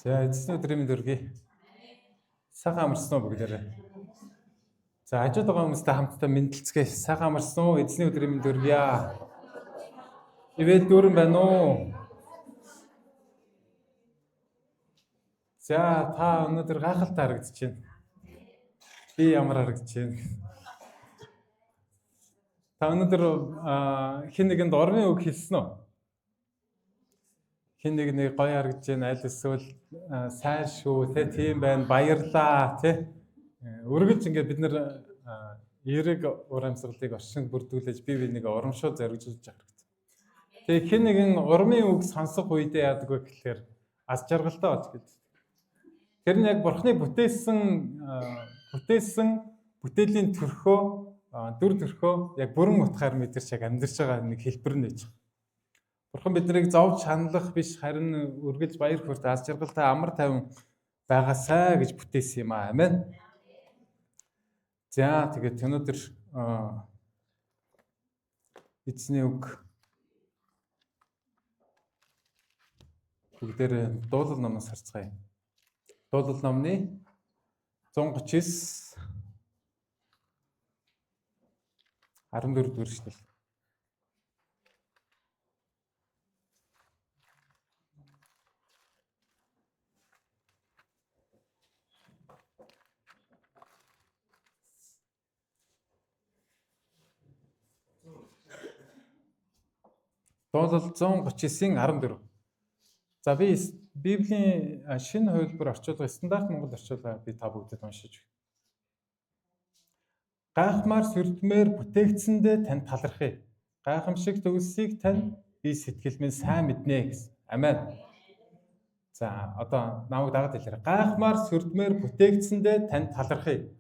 За эзэн өдрийн мэнд хүргэе. Сайхан амарсан уу бүгдээрээ. За хажууд байгаа хүмүүстэй хамтдаа мэндэлцгээе. Сайхан амарсан уу? Эзний өдрийн мэнд хүргье. Ивэл дүүрэн байна уу? За та өнөөдөр гайхалтай харагдаж байна. Би ямар харагдаж байна? Та өнөөдөр хэн нэгэнд орны үг хэлсэн үү? Хэн нэг гоё харагдаж байна, аль эсвэл сайн шүү, тийм байна, баярлаа, Үргэлж ингээд бид нэр эерэг урамсгалыг оршин бүрдүүлж бие биенийг урамшуул зоригжуулж харагдав. Тэгээ хэн нэгэн урмын үг сонсох үедээ яадаг вэ гэхээр аз жаргалтай болж гэдэг. Тэр нь яг Бурхны бүтээсэн бүтээлийн төрхөө дүр төрхөө яг бүрэн утгаар мэдэрч яг амьдарч байгаа нэг хэлбэр нь гэж. Бурхан биднийг зовж шаналлах биш харин үргэлж баяр хүрт аз жаргалтай амар тайван байгаасай гэж бүтээсэн юм аа. Амен. За тэгээд өнөөдөр эзний үг бүгдээр дуулал номоос харцгаая. Дуулал номны 139 14 дугаар эшлэл. Дуулал 139-ийн 14. За би Библийн шинэ хувилбар орчуулга стандарт монгол орчуулга би та бүгдэд уншиж байна. Гайхмаар сүрдмээр бүтээгдсэндээ тань талархъя. Гайхамшиг төгсийг тань би сэтгэл минь сайн мэднэ гэсэн. Амен. За одоо намайг дагаад хэлээрэй. Гайхмаар сүрдмээр бүтээгдсэндээ тань талархъя.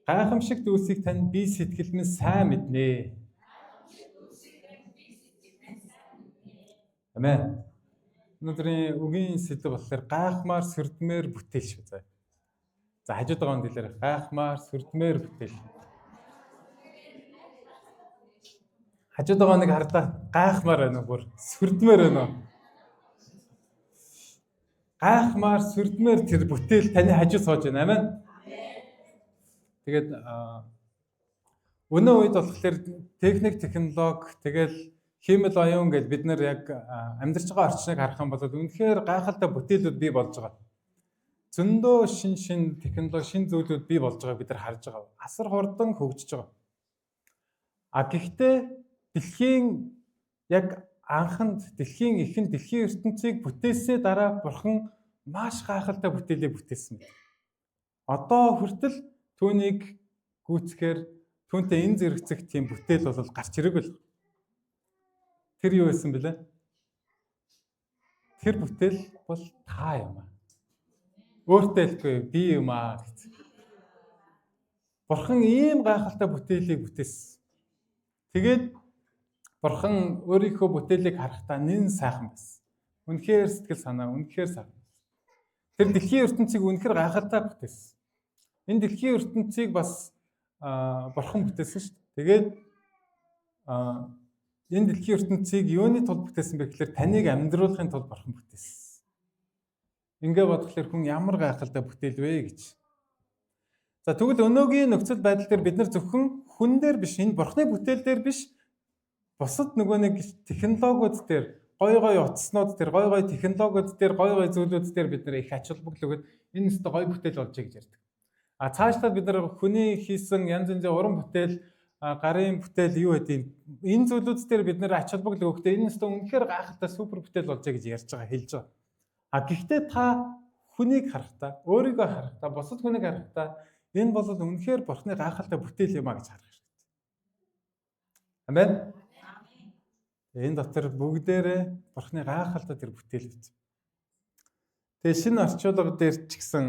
Гайхамшиг дүүсийг тань би сэтгэл минь сайн мэднэ. Амен. Өнөөдрийн үгийн сэдэв болохоор гайхмаар сүрдмээр бүтээл шүү. За хажууд байгаа нь хэлээрэй. Гайхмаар сүрдмээр бүтээл. Хажууд байгаа нэг хардаа гайхмаар байна уу? Бүр сүрдмээр байна уу? Гайхмаар сүрдмээр тэр бүтээл таны хажууд сууж байна. Амен. Тэгээд өнөө үед болохоор техник, технологи, тэгэл химэл оюун гэж бид нар яг амьдарч байгаа орчныг харах юм бол үнэхээр гайхалтай бүтээлүүд бий болж байгаа. Зөндөө шин технологи, шин зүйлүүд бий болж байгааг бид нар харж байгаа. Асар хурдан хөгжиж байгаа. Гэхдээ дэлхийн яг анханд дэлхийн эхэнд дэлхийн ертөнцийг бүтээсээ дараа Бурхан маш гайхалтай бүтээлээ бүтээсэн мэт. Одоо хүртэл түүнийг гүйцэхээр түүнтэй энэ зэрэгцэх тийм бүтээл бол гарч ирээгүй л. Тэр юу байсан бэлээ? Тэр бүтээл бол та юм аа. Өөртөө хэлэхгүй би юм аа гэж. Бурхан ийм гайхалтай бүтээлийг бүтээсэн. Тэгээд Бурхан өөрийнхөө бүтээлийг харахтаа нэн сайхан байсан. Үнэхээр сэтгэл санаа, үнэхээр сайхан. Тэр дэлхийн ертөнцийг үнэхээр гайхалтай бүтээсэн. Энэ дэлхийн ертөнцийг бас Бурхан бүтээсэн шүү дээ. Тэгээд энэ дэлхийн ертөнцийг юуны тулд бүтээсэн бэ гэхээр таныг амьдруулахын тулд Бурхан бүтээсэн. Ингээ бодглохлоор хүн ямар гайхалтай бүтээл вэ гэж. За тэгвэл өнөөгийн нөхцөл байдал дээр бид нар зөвхөн хүн дээр биш, энэ Бурханы бүтээл дээр биш, бусад нөгөө нэг технологиуд дээр, гой утаснууд дээр, гой технологиуд дээр, гой зүйлүүд дээр бид нар их ач холбогдол өгөөд энэ өстө гой бүтээл болж байгаа гэж ярьдаг. Цаашлаад бид нар хүний хийсэн янз янзын уран бүтээл, гарын бүтээл юу гэдэг энэ зүйлүүд дээр бид нэр ач холбогдол өгөхдөө энэ өстө үнэхээр гайхалтай супер бүтээл болж байгаа гэж ярьж байгаа, хэлж байгаа. Гэхдээ та хүнийг харахтаа, өөрийгөө харахтаа, бусад хүнийг харахтаа энэ бол үнэхээр Бурханы гайхалтай бүтээл юм а гэж харах хэрэгтэй. Амен. Энэ дотор бүгдээрээ Бурханы гайхалтай тэр бүтээл үү. Тэгээ шинэ орчуулга дээр ч гэсэн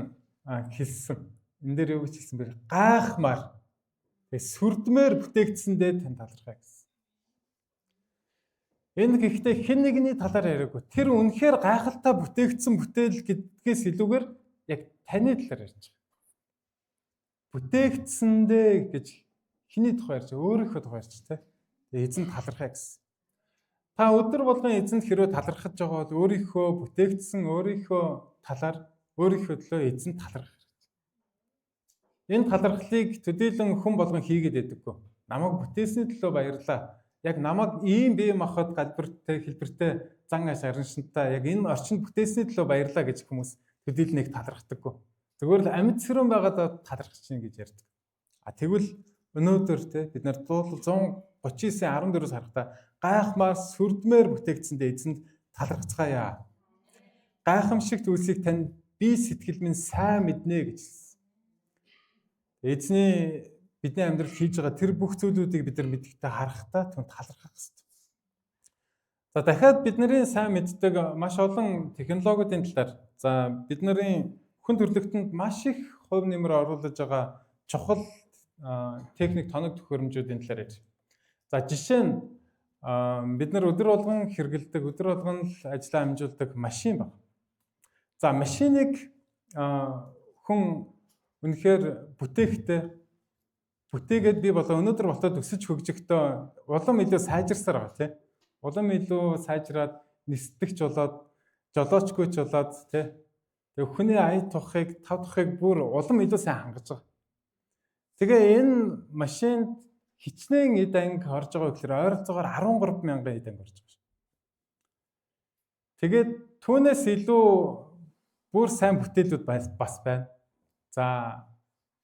хэлсэн. Энэ дээр юу гэж хэлсэн бэ? Гайхмаар. Тэгээ сүрдмээр бүтээгдсэндээ тань талархай гэсэн. Энэ гэхдээ хэн нэгний талаар яриаггүй. Тэр үнэхээр гайхалтай бүтээгдсэн бүтээл гэдгээс илүүгээр яг таны талаар ярьж байгаа. Бүтээгдсэндээ гэж хэний тухай ярьж байгаа? Өөрийнхөө тухай ярьж байгаа. Тэгээ эзэн талархай гэсэн. Та өдөр болгон эзэнд хэрвээ талархаж байгаа бол өөрийнхөө бүтээгдсэн өөрийнхөө талаар өөрийнхөө төлөө эзэнд талархах. Энэ талархлыг төдийлөн хүн болгон хийгээд байдаггүй. Намайг бүтээсний төлөө баярлалаа. Яг намайг ийм бие махбод галбиртай хэлбэртэй зан аш араншинтай яг энэ орчинд бүтээсний төлөө баярлалаа гэж хүмүүс төдийлөн нэг талархдаггүй. Зүгээр л амьд сэрүүн байгаад талархаж чинь гэж ярьдаг. Тэгвэл өнөөдөр бид нар дуул 139:14-өөс харахад гайхмаар сүрдмээр бүтээгдсэндээ эзэнд талархацгаая. Гайхамшигт үлсийг тань би сэтгэл минь сайн мэднэ гэж хэлсэн. Эзний бидний амьдралд хийж байгаа тэр бүх зүйлүүдийг бид нар мэдгтээ харахтаа түн талархах хэрэгтэй. За дахиад бидний сайн мэддэг маш олон технологиудын талаар бидний хүн төрөлхтөнд маш их хувь нэмэр оруулж байгаа чухал техник тоног төхөөрөмжүүдийн талаар ярьж. За жишээ нь бид нар өдөр болгон хэрэглэдэг, өдөр болгон л ажиллаа амжуулдаг машин байна. За машиныг хүн үнэхээр бүтээгээд би болоо өнөөдөр болоод өсөж хөгжихдээ улам илүү сайжирсаар байгаа тийм. Улам илүү сайжраад нисдэгч болоод жолоочгүйч болоод тийм. Тэгээ хүний ая туххыг, тав туххыг бүр улам илүү сайн хангаж байгаа. Тэгээ энэ машинд хичнээн эд анги орж байгаа гэхээр ойролцоогоор 13,000 эд анги орж байгаа. Тэгээд түүнээс илүү бүр сайн бүтээлүүд бас байна. За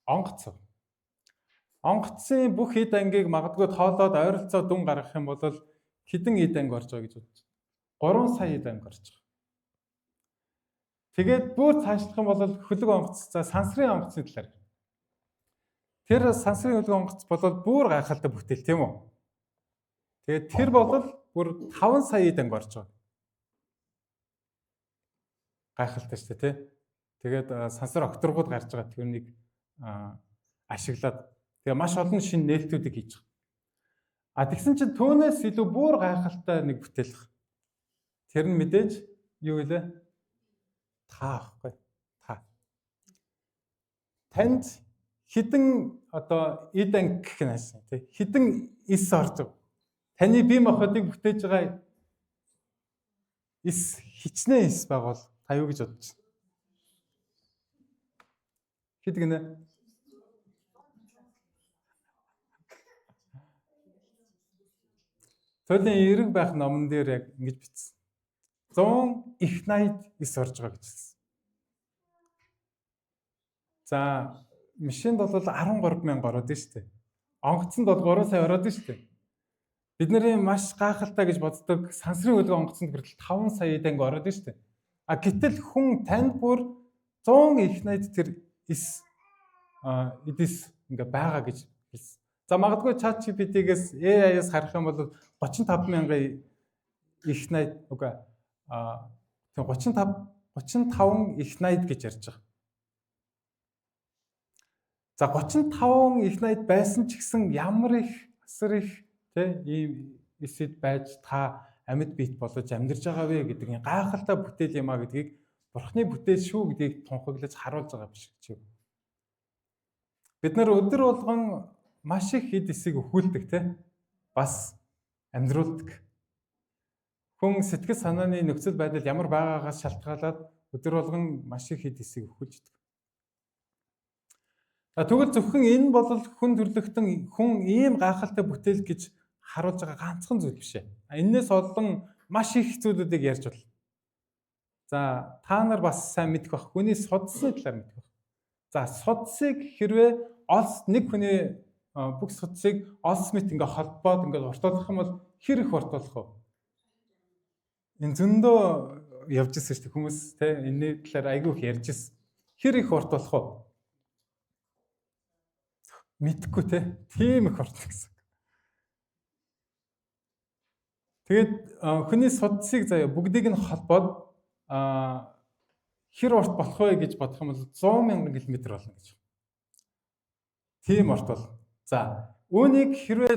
онгоц. Онгоцын бүх эд ангийг магадгүй тоолоод ойролцоо дүн гаргах юм бол хэдэн эд анги орж байгаа гэж бодож байна. 3 сая эд анги орж байгаа. Тэгээд бүр цаашлах юм бол хөлөг онгоц, за сансрын онгоцны талаар. Тэр сансрын хөлөг онгоц болол бүр гайхалтай бүтээл тийм үү? Тэгээд тэр болол бүр 5 сая эд анги орж байгаа. Гайхалтай шүү дээ тий. Тэгээд сансар окторгууд гарч байгаа тэрнийг ашиглаад тэгээ маш олон шинэ нээлтүүдийг хийж байгаа. Тэгсэн чинь түүнээс илүү бүр гайхалтай нэг бүтээл баг. Тэр нь мэдээж юу вэ? Та аахгүй. Та. Танд хідэн эд анги гэх нь хаасан тий. Хідэн эс орж байгаа. Таны бие махбодыг бүтээж байгаа эс хичнээн эс байгавал та юу гэж бодож байна? Хэд гинэ? Туйлын эрэг байх номон дээр яг ингэж бичсэн. 100 их найд эс орж байгаа гэж хэлсэн. За машинд бол 13,000 ороод байна шүү дээ. Онгоцонд бол 3 сая ороод байна шүү дээ. Бидний маш гайхалтай гэж боддог сансрын хөлөг онгоцонд хүртэл 5 сая эд анги ороод байна шүү дээ. Гэтэл хүн танд бүр 100 их найд тэр эс ингээ байгаа гэж хэлсэн. За магадгүй ChatGPT-гээс AI-аас харах юм бол 35,000 их найд үгүй 35 их найд гэж ярьж байгаа. За 35 их найд байсан ч гэсэн ямар их асар их ийм эсэд байж та амьд бит болж амьдарч байгаа вэ гэдэг энэ гайхалтай бүтээл юм а гэдгийг Бурхны бүтээл шүү гэдгийг тунхаглаж харуулж байгаа биш гэж. Бид нар өдөр болгон маш их эд эсийг өхүүлдэг бас амьдруулдаг. Хүн сэтгэл санааны нөхцөл байдал ямар байгаагаас шалтгаалаад өдөр болгон маш их эд эсийг өхүүлждэг. Тэгвэл зөвхөн энэ бол хүн төрлөختөн хүн ийм гайхалтай бүтээл гэж харуулж байгаа ганцхан зүйл биш ээ. Энээс олон маш их зүйлүүдийг ярьж байна. За та нар бас сайн мэдэх бах. Хүний судасны талаар мэдэх бах. За судсыг хэрвээ олс нэг хүний бүх судсыг олс мэт ингээ холбоод ингээ уртуулах юм бол хэр их уртуулах вэ? Энэ зөндөө явж ирсэн шүү дээ хүмүүс энэ талаар айгүй их ярьж ирсэн. Хэр их уртуулах вэ? Мэдхгүй тийм их уртна гэсэн. Тэгээд хүний судсыг заяа бүгдийг нь холбоод хэр урт болох вэ гэж бодох юм бол 100,000 км болно гэж. Тийм урт бол. За үүнийг хэрвээ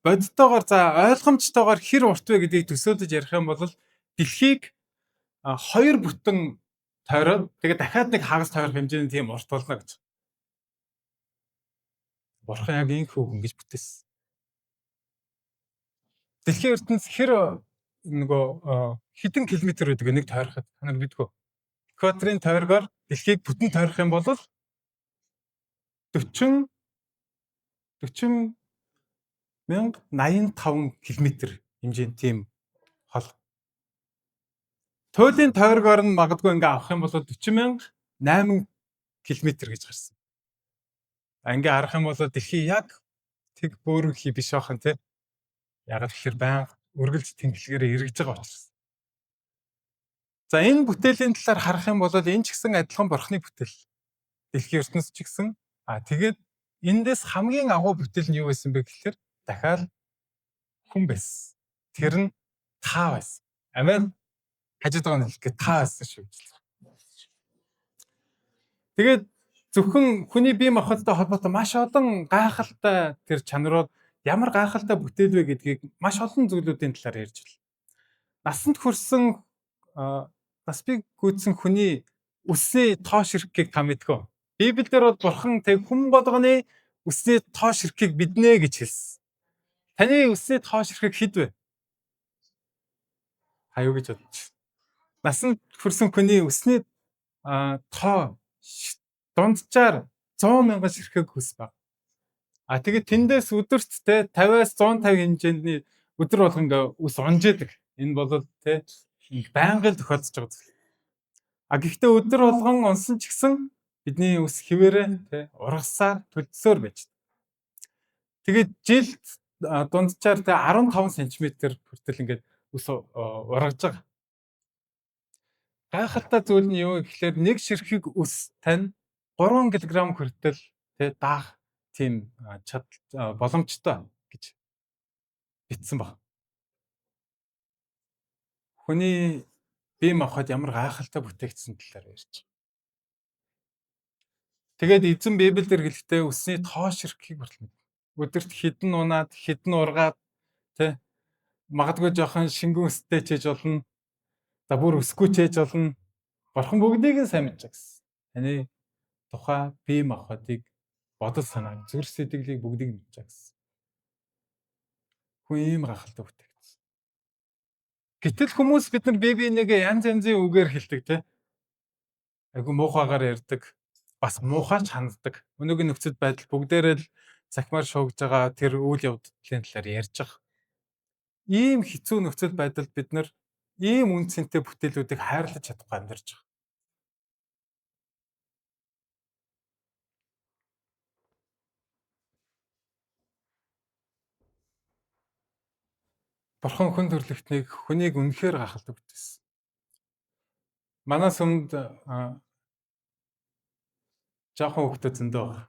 бодтойгоор ойлгомжтойгоор хэр урт вэ гэдгийг төсөөлөж ярих юм бол дэлхийг 2 бүтэн тойроод тэгээд дахиад нэг хагас тойрох хэмжээний тийм урт болно гэж. Бурхан яг энэ хүүхэн гэж бүтээсэн. Дэлхийн ертөнц хэр нөгөө хэдэн километр байдаг нэг тойроход та нар мэдгүй. Экваторын тойргоор дэлхийг бүтэн тойрох юм бол 40 мянга 85 км хэмжээнд тийм хол. Туйлын тойргоор нь магадгүй ингээ авах юм бол 40 мянга 8 км гэж гарсан. Ингээ харах юм бол дэлхий яг тэг бөөрөнхий биш бахан тий. Яг тэгэхээр байнга үргэлж тэнглэгээр эргэж байгаа учраас. За энэ бүтээлийн талаар харах юм бол энэ ч гэсэн адилхан бурхны бүтээл. Дэлхийн ертөнц ч гэсэн тэгээд эндээс хамгийн агуу бүтээл нь юу байсан бэ гэхээр дахиад хүн байсан. Тэр нь та байсан. Амен. Хажууд байгаа нь хэлэхэд та байсан шүү. Тэгээд зөвхөн хүний бие махбодтой холбоотой маш олон гайхалтай тэр чанарууд ямар гайхалтай бүтээл вэ гэдгийг маш олон зүйлүүдийн талаар ярьж байна. Насанд хүрсэн нас бий гүйцэн хүний үсний тоош ирэхийг та мэдгүй. Библиэлд бол бурхан тэг хүн болгоны үсний тоош ирэхийг биднэ гэж хэлсэн. Таны үсний тоош ирэхийг хэд вэ? Хаяа гэж бодож. Насанд хүрсэн хүний үсний тоо дунджаар 100 мянган ширхэг хүс баг. Тэгээд тэндээс өдөрт те 50-аас 150 хэмжээний өдөр болгон ус онжээдэг. Энэ бол те байнга л тохиолдож байгаа зүйл. Гэхдээ өдөр болгон онсон ч гэсэн бидний ус хിവэрэ те ургасаар төлдсөөр байж. Тэгээд жилд дунджаар те 15 см хүртэл ингээд ус ургаж байгаа. Гайхалтай зүйл нь юу гэхээр нэг ширхэг ус тань 3 кг хүртэл те даах тийм боломжтой гэж бичсэн баг. Хүний бие махбод ямар гайхалтай бүтээгдсэн талаар ярьж байгаа. Тэгээд эзэн Библиэлд хэлэхдээ үсний тоош ирэхийг хүртэл өдөрт хідэн унаад хідэн ургаад те магадгүй жоохон шингэн өстэй чэж болно. За бүр өсгүй чэж болно. Бурхан бүгдийг нь сайн мэдж байгаа гэсэн. Таны тухай бие махбодыг бодол санаа зүрх сэтгэлийг бүгдийг нь мэдж байгаа гэсэн. Хүн ийм гайхалтай бүтээгдсэн. Гэтэл хүмүүс бид нар бие биенийгээ янз янзын үгээр хэлдэг те. Айгу муухайгаар ярьдаг. Бас муухайч ханддаг. Өнөөгийн нөхцөл байдал бүгдээрээ л захимаар шуугж байгаа тэр үйл явдлын талаар ярьж байгаа. Ийм хэцүү нөхцөл байдалд бид нар ийм үн цэнтэй бүтээлүүдийг хайрлаж чадахгүй амьдарч байгаа. Бурхан хүн төрлөختнийг хүнийг үнэхээр гайхалтай бүтээсэн. Манай сүмд жоохон хүүхдүүд зөндөө байна.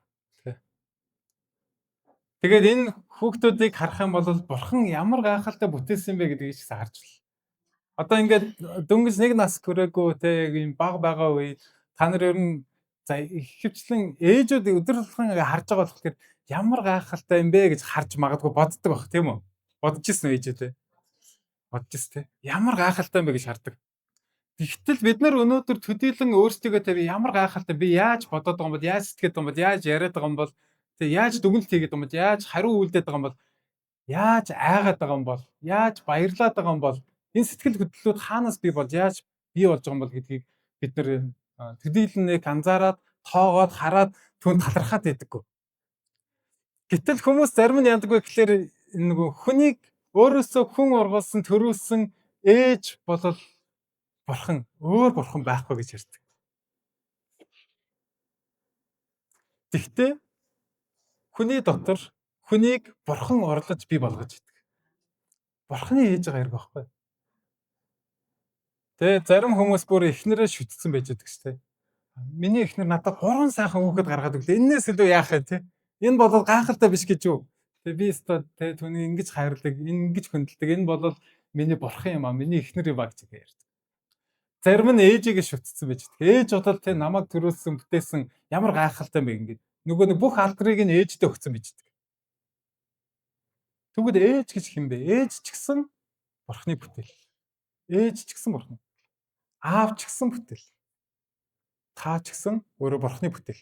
Тэгээд энэ хүүхдүүдийг харах юм бол бурхан ямар гайхалтай бүтээсэн бэ гэдгийг ч харж байна. Одоо ингээд дөнгөж нэг нас хүрээгүй те ийм баг байгаа үе та нар ер нь за ихэвчлэн ээжүүд өдөр болгон харж байгаа болохоор ямар гайхалтай юм бэ гэж харж магадгүй боддог баг тийм үү? Бодож ирсэн ээжээ те. Бодож ирсэн те. Ямар гайхалтай юм бэ гэж хардаг. Тэгтэл бид нар өнөөдөр төдийлөн өөрсдөө тавь ямар гайхалтай би яаж бодоод байгаа юм бол яаж сэтгэж байгаа юм бол яаж яриад байгаа юм бол тэг яаж дүгнэлт хийгээд байгаа юм бол яаж хариу үйлдээд байгаа юм бол яаж айгаад байгаа юм бол яаж баярлаад байгаа юм бол энэ сэтгэл хөдлөлүүд хаанаас бий болж яаж бий болж байгаа юм бол гэдгийг бид нар төдийлөн нэг анзаараад тоогоод хараад түн талархаад байдаггүй. Гэтэл хүмүүс зарим нь яддаг вэ гэхээр нөгөө хүнийг өөрөөсөө хүн ургуулсан төрүүлсэн ээж болол бурхан өөр бурхан байхгүй гэж ярьдаг. Тэгтээ хүний дотор хүнийг бурхан орлож бий болгож идэг. Бурханы ээж байгаа хэрэг байхгүй. Тэ зарим хүмүүс бүр эхнэрээ шүтсэн байж байдаг шүү дээ. Миний эхнэр надад 3 сайхан хүүхэд гаргаад өглөө. Энээс илүү яах вэ те? Энэ бол гайхалтай биш гэж юу? Тэ би өстө тэ түүний ингэж хайрладаг, ингэж хүндэлдэг. Энэ бол миний бурхан юм аа. Миний эхнэр юм аа гэж ярьдаг. Зарим нь ээжигээ шүтсэн байж байдаг. Ээж бодол тэ намайг төрүүлсэн, бүтээсэн ямар гайхалтай юм бэ ингээд. Нөгөө нэг бүх алдрыг нь ээждээ өгсөн байж байдаг. Тэгвэл ээж гэж хэм бэ? Ээж ч гэсэн бурханы бүтээл. Ээж ч гэсэн бурхан. Аав ч гэсэн бүтээл. Та ч гэсэн өөрөө бурханы бүтээл.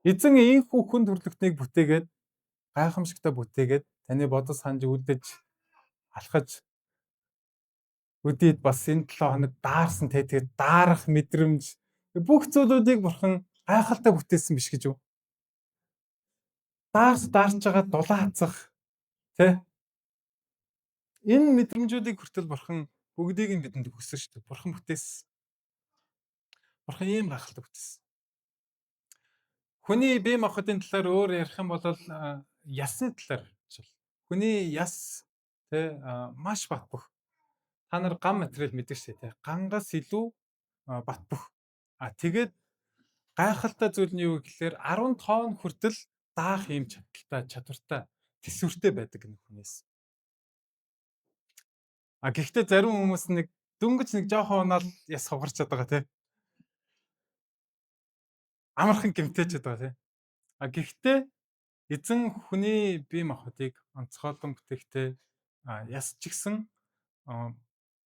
Эзэн ийхүү хүн төрлөختнийг бүтээгээд гайхамшигтай бүтээгээд таны бодол санаж үлдэж алхаж Өдийд бас энэ 7 хоног даарсан те, тэгээд даарах мэдрэмж бүх зүйлүүдийг бурхан гайхалтай бүтээсэн биш гэж юу? Даарч байгаа дулаацах те. Энэ мэдрэмжүүдийг хүртэл бурхан бүгдийг нь бидэнд өгсөн шүү дээ. Бурхан бүтээсэн. Бурхан ийм гайхалтай бүтээсэн. Хүний бие махбодын талаар өөр ярих юм бол ясны талаар жишээл. Хүний яс те маш бат бөх. Та нар ган материал мэддэг шээ те. Гангаас илүү бат бөх. Тэгээд гайхалтай зүйл нь юу гэхээр 10 тонн хүртэл даах юм чадвартай төсвөртэй байдаг гэнэ хүнээс. Гэхдээ зарим хүмүүс нэг дөнгөж нэг жоохон унаал яс хугарч байгаа те. Амархан гэмтээч байгаа те. Гэхдээ эзэн хүний бие махбодыг онцгойлон бүтээхтэй яс ч гэсэн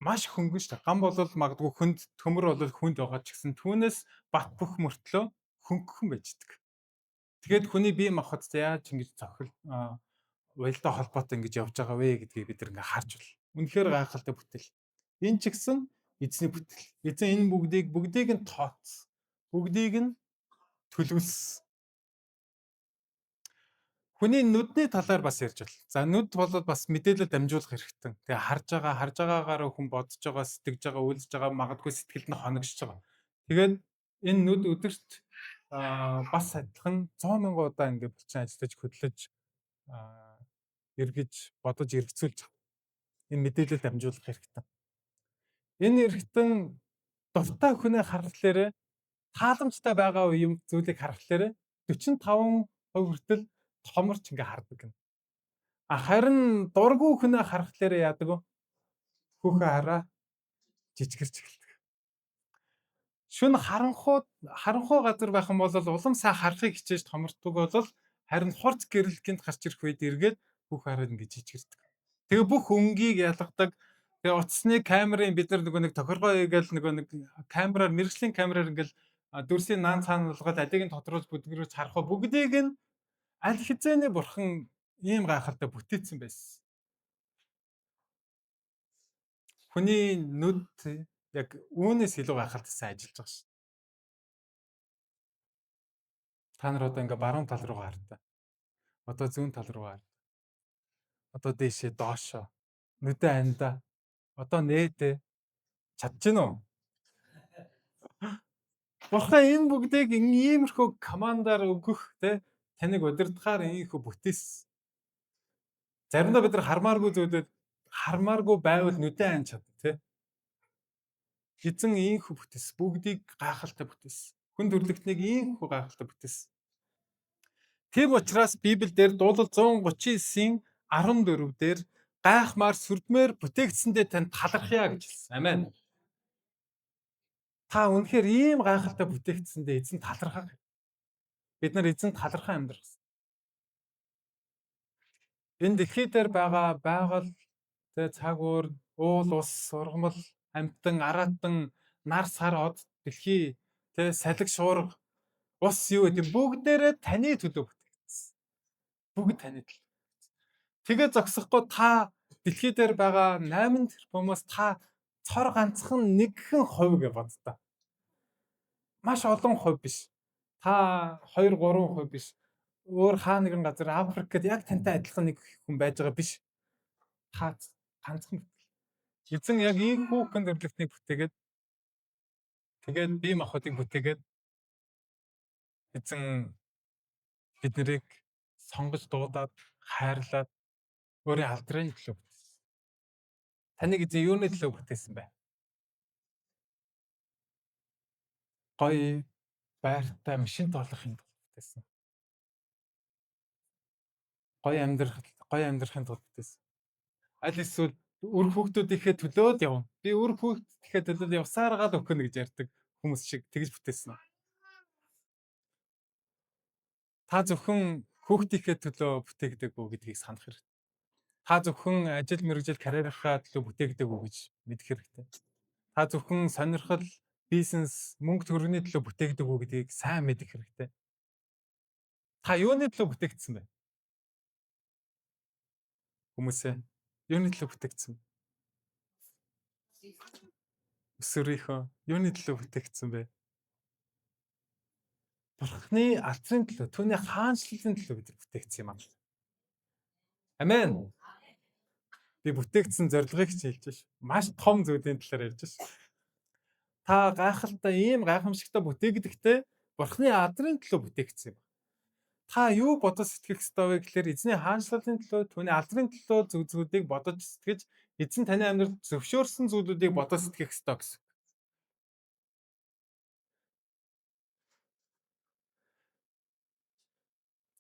маш хөнгөн шүү дээ. Ган бол магадгүй хүнд, төмөр бол хүнд байгаа ч гэсэн түүнээс бат бөх мөртлөө хөнгөн байждаг. Тэгээд хүний бие махбод яаж ингэж цохил уялдаа холбоотой ингэж явж байгаа вэ гэдгийг бид ингээ харж байна. Үнэхээр гайхалтай бүтээл. Энэ ч гэсэн эзний бүтээл. Эзэн энэ бүгдийг нь тооцсон. Бүгдийг нь төлөвлөсөн. Хүний нүдний талаар бас ярьж байна. За нүд бол бас мэдээлэл дамжуулах хэрэгтэй. Тэгээ харж байгаагаар хүн бодож байгаа, сэтгэж байгаа, үйлдэж байгаа магадгүй сэтгэлд нь хоногшиж байгаа. Тэгээд энэ нүд өдөрт бас адилхан 100,000 удаа ингээд булчин ажиллаж хөдлөж эргэж бодож эргэцүүлж байгаа. Энэ мэдээлэл дамжуулах хэрэгтэй. Энэ эргэтэн дуртай хүнээ харахлаарэ тааламжтай байгаа юм зүйлийг харахлаарэ 45% хүртэл томорч ингээ хардаг гэнэ. Харин дургүй хүнээ харахлаарэ яадаг вэ? Хүүхээ хараа жижигэрч эхэлдэг. Шүн харанхуй газар байх юм бол улам сайн харахыг хичээж томордог бол харин хурц гэрэл гинт гарч ирэх үед эргээд хүүхээ хараад ингээ жижигэрдэг. Тэгээ бүх өнгийг ялгадаг. Тэгээ утасны камерын бид нар нэг тохиргоо хийгээл нэг камераар мэрэгжлийн камераар ингээл дүрсийн наан цаана болгоод адийг нь тодруулж бүдгэрүүлж харах бүгдийг нь аль хэзээний бурхан ийм гайхалтай бүтээсэн байсан. Хүний нүд яг үүнээс илүү гайхалтайсан ажиллаж байгаа шин. Та нар одоо ингээ баруун тал руу хартаа. Одоо зүүн тал руу хартаа. Одоо дээшээ доошоо. Нүдэ андаа. Одоо нээдэ. Чадчихэв үү? Бурхан энэ бүгдийг иймэрхүү командаар өгөх те таныг удирдахаар ийхүү бүтээсэн. Заримдаа бид нар хармааргүй зүйлүүд хармааргүй байвал нүдэ анд чадна те. Эзэн ийхүү бүтээсэн. Бүгдийг гайхалтай бүтээсэн. Хүн төрлөختнийг ийхүү гайхалтай бүтээсэн. Тэв учраас Библиэлд дуулал 139-ийн 14 дээр гайхмаар сүрдмээр бүтээгдсэндээ тань талархъя гэж хэлсэн. Амен. Та үнэхээр ийм гайхалтай бүтээгдсэндээ эзэн талархах. Бид нар эзэн талархаа амьдрах. Энэ дэлхий дээр байгаа байгаль цаг өөр, уул ус, сургамал, амьтан, араатан, нар сар од, дэлхий салхи шуурга, ус юу гэдэг бүгдээрээ таны төлөө бүтээгдсэн. Бүгд таны төлөө. Тэгээ зогсохгүй та дэлхий дээр байгаа 8 тэрбумаас та цор ганцхан 1% гэж боддоо. Маш олон хувь биш. Та 2-3% биш. Өөр хаа нэгэн газар Африкт яг тантай адилхан нэг хүн байж байгаа биш. Та ганцхан. Эзэн яг ийм хүүхэн төрлөختнийг бүтээгээд тэгээд бие махбодыг бүтээгээд эзэн бид нарыг сонгож дуудаад хайрлаад өөрийн алдрын төлөө бүтээсэн. Таныг эзэн юуны төлөө бүтээсэн бэ? Гоё байртай машин тоглохын тулд бүтээсэн. Гоё амьдрахын тулд бүтээсэн. Аль эсвэл үр хүүхдүүдийнхээ төлөөд явна. Би үр хүүхдийнхээ төлөөд явсаар гал өгнө гэж ярьдаг хүмүүс шиг тэгж бүтээсэн. Та зөвхөн хүүхдийнхээ төлөө бүтээгдэг үү гэдгийг санах хэрэгтэй. Та зөвхөн ажил мэргэжил карьерийнхаа төлөө бүтээгдэг үү гэж мэдэх хэрэгтэй. Та зөвхөн сонирхол, бизнес, мөнгө төгрөгийн төлөө бүтээгдэг үү гэдгийг сайн мэдэх хэрэгтэй. Та юуны төлөө бүтээгдсэн бэ? Хүмүүсээ юуны төлөө бүтээгдсэн? Өсвөрийнхөө юуны төлөө бүтээгдсэн бэ? Бурхны алдрын төлөө, түүний хаанчлалын төлөө бид бүтээгдсэн юм аа. Амен. Би бүтээгдсэн зорилгыг ч хэлж ш. Маш том зүйлийн талаар ярьж ш. Та гайхалтай ийм гайхамшигтай бүтээгдэхтэй Бурхны алдрын төлөө бүтээгдсэн юм. Та юу бодож сэтгэх ёстой вэ гэхээр эзний хаанчлалын төлөө, түүний алдрын төлөө зөв зүйлийг бодож сэтгэж, эзэн таны амьдралд зөвшөөрсөн зүйлүүдийг бодож сэтгэх ёстой гэсэн.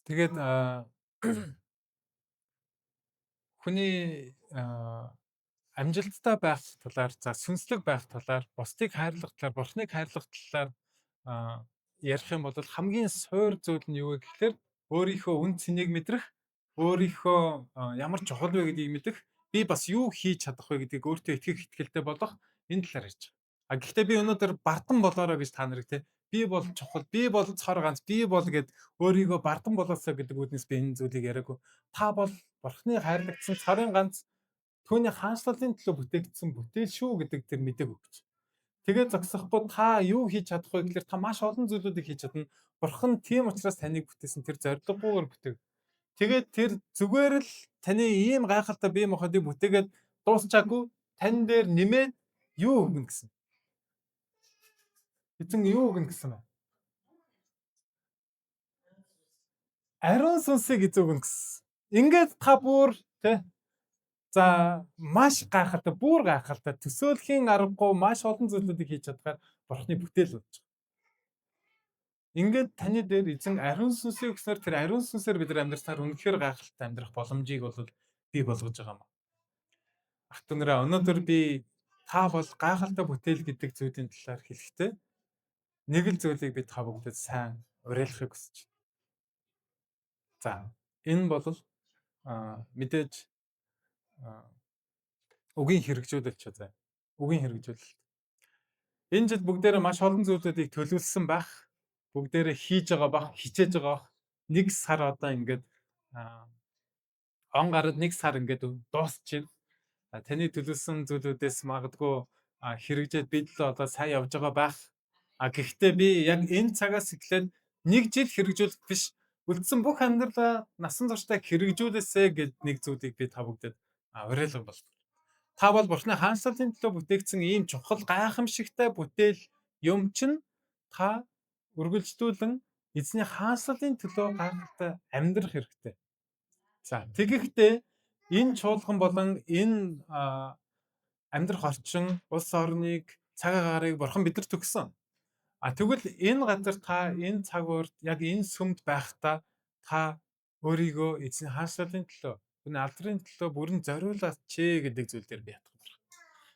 Тэгээд хүний амжилттай байх талаар, за сүнслэг байх талаар, бусдыг хайрлах талаар, Бурхныг хайрлах талаар ярих юм бол хамгийн суур зүйл нь юу вэ гэхээр өөрийнхөө үн цэнийг мэдрэх, өөрийнхөө ямар чухал вэ гэдгийг мэдэх, би бас юу хийж чадах вэ гэдгийг өөртөө итгэх итгэлтэй болох энэ талаар ярьж байгаа. А гэхдээ би өнөөдөр бардам болоорой гэж та нарыг те би бол чухал, би бол цор ганц, би бол гэд өөрийгөө бардам болоосоо гэдэг үгнээс би энэ зүйлийг яриаггүй. Та бол Бурхны хайрлагдсан царын ганц, түүний хаанчлалын төлөө бүтээгдсэн бүтээл шүү гэдэг тэр мэдээг өгч. Тэгээд зогсохгүй та юу хийж чадах вэ гэхээр та маш олон зүйлүүдийг хийж чадна. Бурхан тийм учраас таныг бүтээсэн, тэр зориггүйгээр бүтэв. Тэгээд тэр зүгээр л таны ийм гайхалтай бие махбодыг бүтээгээд дуусчаагүй, тань дээр нэмээд юу өгнө гэсэн. Эзэн юу өгнө гэсэн бэ? Ариун сүнсийг эзэн өгнө гэсэн. Ингээд та бүр тэ за маш гайхалтай, бүр гайхалтай төсөөлхийн аргагүй маш олон зүйлүүдийг хийж чадгаар Бурхны бүтээл болж байгаа. Ингээд таны дээр эзэн ариун сүнсийг өгснөөр тэр ариун сүнсээр бид нар амьдрахаар үнэхээр гайхалтай амьдрах боломжийг бол бий болгож байгаа юм. Ах トゥ нараа өнөөдөр би та бол гайхалтай бүтээл гэдэг зүйлийн талаар хэлэхдээ нэг л зүйлийг би та бүгдэд сайн уриалахыг хүсэж байна. За энэ бол мэдээж үгийн хэрэгжүүлэлт ч зай. Үгийн хэрэгжүүлэлт. Энэ жил бүгдээрээ маш олон зүйлүүдийг төлөвлөсөн байх, бүгдээрээ хийж байгаа бах, хичээж байгаа бах. Нэг сар одоо ингээд он гараад нэг сар ингээд дуусчихна. Таны төлөвлөсөн зүйлүүдээс магадгүй хэрэгжээд бид л одоо сайн явж байгаа байх. Гэхдээ би яг энэ цагаас эхлээд нэг жил хэрэгжүүлэх биш, үлдсэн бүх амьдралаа насан туршдаа хэрэгжүүлээсэ гэд нэг зүйлийг би та бүгдэд уриалга бол. Та бол Бурхны хаанчлалын төлөө бүтээгдсэн ийм чухал гайхамшигтай бүтээл юм чинь та үргэлжлүүлэн эзний хаанчлалын төлөө гайхалтай амьдрах хэрэгтэй. За тэгэхдээ энэ чуулган болон энэ амьдрах орчин, улс орныг, цаг агаарыг Бурхан бидэнд төгсөн. Тэгвэл энэ газар та энэ цаг уурт яг энэ сүмд байхдаа та өөрийгөө эзний хаанчлалын төлөө, түүний алдрын төлөө бүрэн зориулаач гэдэг зүйл дээр би ятгах байна.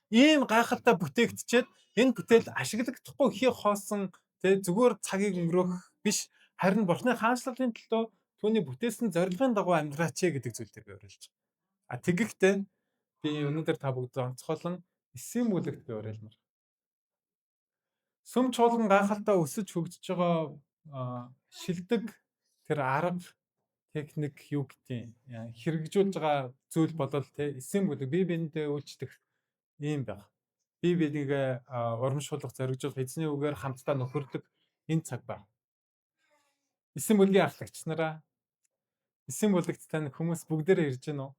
Ийм гайхалтай бүтээгдчихэд энэ бүтээл ашиглагдахгүй хийх хоосон зүгээр цагийг өнгөрөөх биш, харин Бурхны хаанчлалын төлөө түүний бүтээсэн зорилгын дагуу амьдраач гэдэг зүйл дээр би уриалж байгаа. Тэгэхдээ би өнөөдөр та бүгд онцгойлон 9 бүлэгт би уриалмаар. Сүм чуулган гайхалтай өсөж хөгжиж байгаа шилдэг тэр арга техник юу гэдэг хэрэгжүүлж байгаа зүйл болол эсийн бүлэг бие биендээ үйлчлэх юм байна. Бие биенийг урамшуулах, зоригжуулах, эзний үгээр хамтдаа нөхөрлөг энэ цаг байна. Эсийн бүлгийн ахлагч нараа, эсийн бүлэгт тань хүмүүс бүгдээрээ ирж гэнэ үү?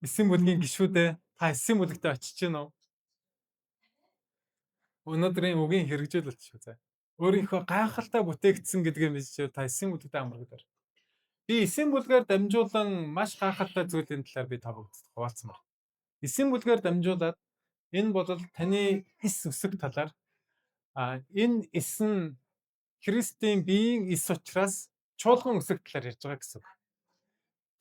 Эсийн бүлгийн гишүүдээ та эсийн бүлэгтээ очиж гэнэ үү? Өнөөдрийн үгийн хэрэгжүүлэлт шүү зэ. Өөрийнхөө гайхалтай бүтээгдсэн гэдгийг мэдчихээр та эсийн бүлэгтээ амрагдаар. Би эсийн бүлгээр дамжуулан маш гайхалтай зүйлийн талаар би та бүгд хуваалцсан байна. Эсийн бүлгээр дамжуулаад энэ бол таны эс өсөх талаар энэ эс нь Христийн биеийн эс учраас чуулган өсөх талаар ярьж байгаа гэсэн.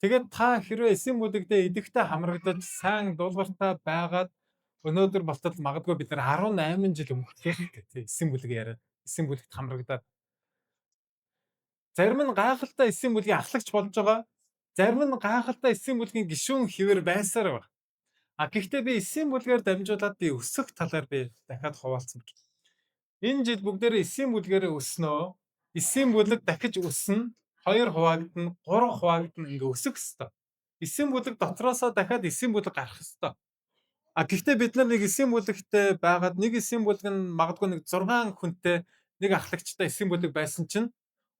Тэгээд та хэрвээ эсийн бүлэгдээ идэвхтэй хамрагдаж сайн дуулууртай байгаад өнөөдөр болтол магадгүй бид нар 18 жил өнгөрөх гэх эсийн бүлэг яриад эсийн бүлэгт хамрагдаад зарим нь гайхалтай эсийн бүлгийн ахлагч болж байгаа. Зарим нь гайхалтай эсийн бүлгийн гишүүн хэвээр байсаар байна. Гэхдээ би эсийн бүлгээр дамжуулаад би өсөх талаар би дахиад хуваалцсан. Энэ жил бүгдээрээ эсийн бүлгээрээ өснөө. Эсийн бүлэг дахиж өснө. 2 хуваагдана, 3 хуваагдана ингээ өсөх ёстой. Эсийн бүлэг дотроосоо дахиад эсийн бүлэг гарах ёстой. Гэхдээ бид нар нэг эсийн бүлэгтэй байгаад нэг эсийн бүлэг нь магадгүй нэг 6 хүнтэй нэг ахлагчтай эсийн бүлэг байсан чинь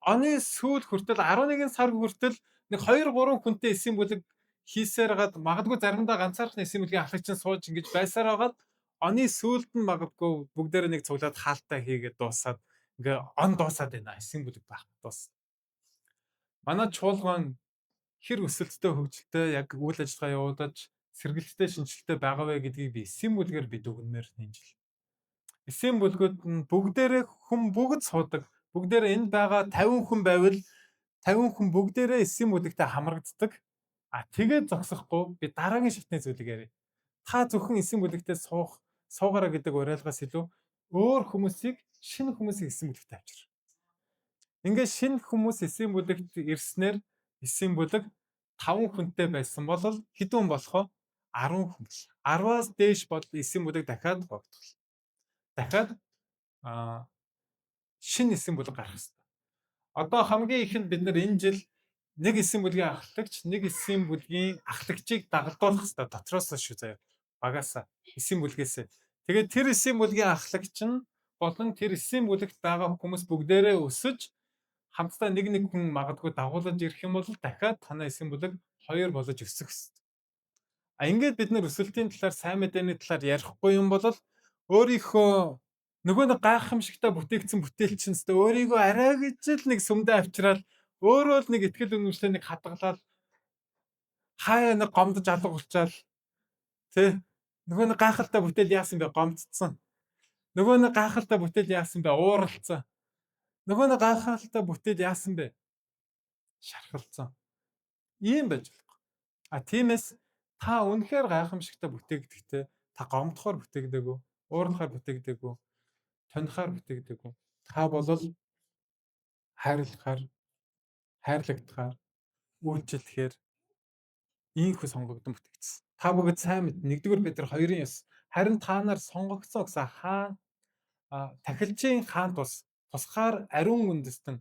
оны сүүл хүртэл 11 сар хүртэл нэг 2 3 хүнтэй эсийн бүлэг хийсээр гад магадгүй заримдаа ганцаархан эсийн бүлгийн ахлагч нь сууж ингэж байсаар хагаад оны сүүлд нь магадгүй бүгдээрээ нэг цуглаад хаалтаа хийгээд дуусаад ингээ он дуусаад байна эсийн бүлэг байх дуус. Манай чуулган хэр өсөлттэй хөгжилтэй яг үйл ажиллагаа явуулж сэргэлттэй шинжилттэй байгаа вэ гэдгийг би эсийн бүлгээр бид өгнөмөр энэ жил. Эсийн бүлгүүд нь бүгдээрээ хүн бүгд суудаг. Бүгдээрээ энд байгаа 50 хүн байвал 50 хүн бүгдээрээ эсийн бүлэгтээ хамрагддаг. Тэгээд зогсохгүй би дараагийн шатны зүйлийг яриа. Та зөвхөн эсийн бүлэгтээ суугаараа гэдэг уриалгаас илүү өөр хүмүүсийг шинэ хүмүүсийг эсийн бүлэгтээ авчир. Ингээд шинэ хүмүүс эсийн бүлэгт ирснээр эсийн бүлэг 5 хүнтэй байсан бол хэдэн хүн болох вэ? 10 хүн. 10-аас дээш бол эсийн бүлэг дахиад богдох. Дахиад шинэ эсийн бүлэг гарах хэрэгтэй. Одоо хамгийн ихэнд бид нар энэ жил нэг эсийн бүлгийн ахлагч, нэг эсийн бүлгийн ахлагчийг дагалдуулах хэрэгтэй. Дотроос шүү заяа. Багасаа эсийн бүлгээс. Тэгээд тэр эсийн бүлгийн ахлагч нь болон тэр эсийн бүлэгт байгаа хүмүүс бүгдээрээ өсөж хамтдаа нэг хүн магадгүй дагуулж ирэх юм бол дахиад танай эсийн бүлэг 2 болж өсөх хэрэгтэй. Ингээд бид нар өсөлтийн талаар сайн мэдээний талаар ярихгүй юм бол өөрийнхөө нөгөө нэг гайхамшигтай бүтээгдсэн бүтээлч нь өстө өөрийгөө арай гэж л нэг сүмдээ авчираад өөрөө л нэг ихтгэл үнэмшлээ нэг хадгалаад хаяа нэг гомдож алга болчаал тий нөгөө нэг гайхалтай бүтээл яасан бэ гомдцсон. Нөгөө нэг гайхалтай бүтээл яасан бэ ууралцсан. Нөгөө нэг гайхалтай бүтээл яасан бэ шархалцсан. Ийм байж болохгүй. Тиймээс та үнэхээр гайхамшигтай бүтээгдэхтэй та гомдохоор бүтээгдээгүй, ууралхаар бүтээгдээгүй, тонихоор бүтээгдээгүй. Та болол хайрлахаар, хайрлагдахаар, үйлчлэхээр ийхүү сонгогдсон бүтээгдсэн. Та бүгд сайн мэд. 1-р Петр 2:9. Харин та нар сонгогдсон гэсэн хаан тахилчийн хаан тусгаар ариун үндэстэн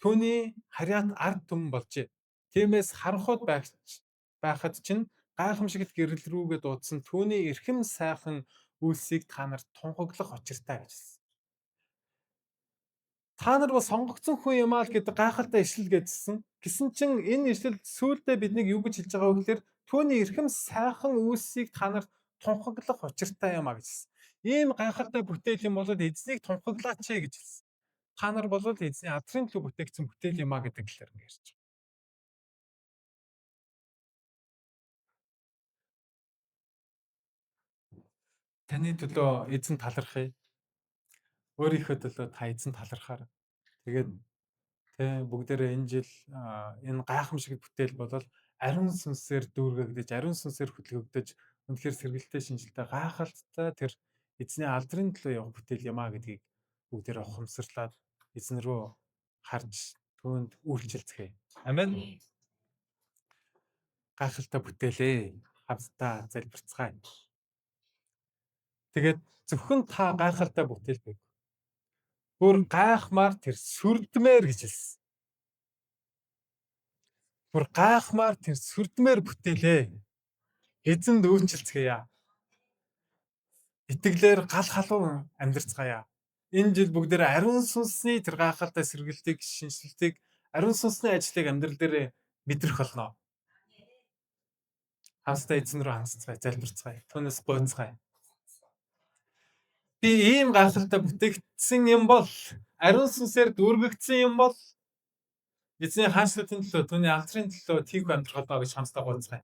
түүний харьяат ард түмэн болжээ. Тиймээс харанхуйд байхад чинь гайхамшигт гэрэл рүүгээ дуудсан түүний эрхэм сайхан үйлсийг та нар тунхаглах учиртай гэжсэн. Та нар бол сонгогдсон хүн юм аа л гэдэг гайхалтай ишлэл гэдсэн. Гэсэн чинь энэ ишлэл сүүлдээ биднийг юу гэж хэлж байгаа вэ гэхээр түүний эрхэм сайхан үйлсийг та нар тунхаглах учиртай юм аа гэжсэн. Ийм гайхалтай бүтээл юм бол эзнийг тунхаглаач гэж хэлсэн. Та нар бол эзний адрын төлөө бүтээгдсэн бүтээл юм аа гэдэг талаар ярьж байгаа. Таны төлөө эзэн талархъя. Өөрийнхөө төлөө та эзэн талархаар. Тэгээд бүгдээрээ энэ жил энэ гайхамшиг бүтээл болол ариун сүнсээр дүүргэгдэж, ариун сүнсээр хөдөлгөгдөж, үнэхээр сэргэлттэй шинжилтэй гайхалтай тэр эзний алдрын төлөө явах бүтээл юм аа гэдгийг бүгдээрээ ухамсарлаад эзэн рүү харж түүнд үйлчлцгээе. Амен. Гайхалтай бүтээлээ хамтдаа залбирцгаая. Тэгээд зөвхөн та гайхалтай бүтээл байг. Бүр гайхмаар тэр сүрдмээр гэж хэлсэн. Бүр гайхмаар тэр сүрдмээр бүтээлээ. Эзэнд үйлчлцгээе. Итгэлээр гал халуун амьдрцгаая. Энэ жил бүгдээр ариун сүнсний тэр гайхалтай сэргэлтийг, шинжилтийг, ариун сүнсний ажлыг амьдрал дээр мэдрэх болно. Хамтдаа эзэн рүү хандцгаая, залбирцгаая. Түүнээс гуйцгаая. Би ийм гайхалтай бүтээгдсэн юм бол, ариун сүнсээр дүүргэгдсэн юм бол эзний хаанчлалын төлөө, түүний алдрын төлөө тийх амьдрах болно гэж хамтдаа гуйцгаая.